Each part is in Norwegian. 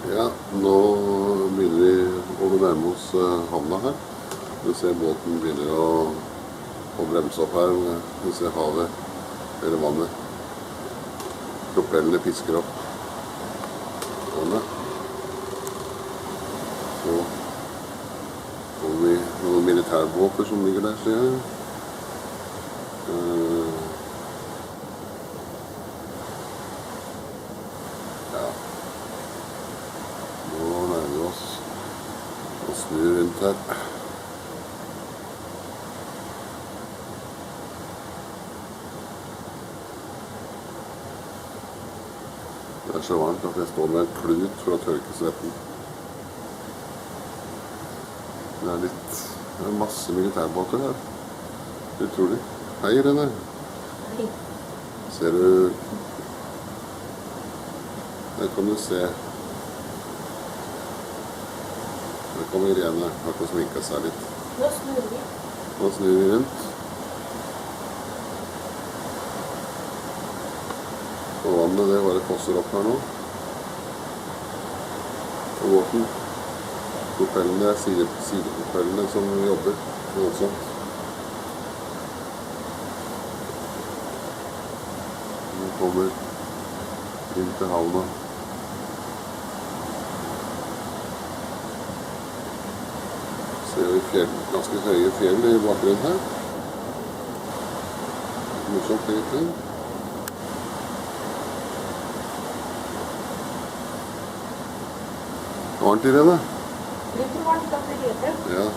Ja, nå begynner vi å nærme oss havna her. Du ser båten begynner å bremse opp her. Du ser havet, eller vannet. Propellene pisker opp vannet. Så kommer vi noen militærbåter som ligger der, ser jeg. Ja. Nå nærmer vi oss og snur rundt her. Det er så varmt at jeg står med en klut for å tørke svetten. Det er masse militærbåter her. Utrolig. Hei, Irene. Hei. Ser du... Der kan du se. Der kommer Irene. Har ikke sminket seg litt. Nå snur vi. Nå snur vi rundt. Og vannet, det bare fosser opp her nå. Og båten. Propellene er sidepropellene som jobber voldsomt. Nå kommer inn til havna. Ser vi ganske høye fjell i bakgrunnen her. Morsomt egentlig. Varmt, Irene? Litt varmt at det heter. Ja.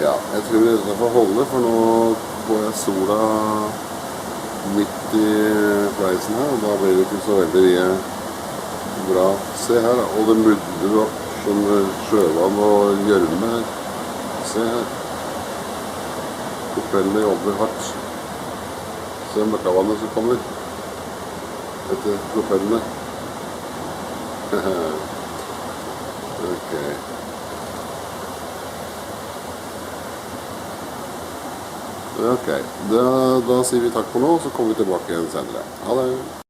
Ja, jeg tror det får holde, for nå får jeg sola midt i fleisen her, og da blir det ikke så veldig bra. Se her da, og det mudder opp som sjøvann og gjørme her. Se her. Propellene jobber hardt. Se møkkavannet som kommer etter propellene. Ok. Ok, da sier vi takk for nå, og så kommer vi tilbake igjen senere. Ha det!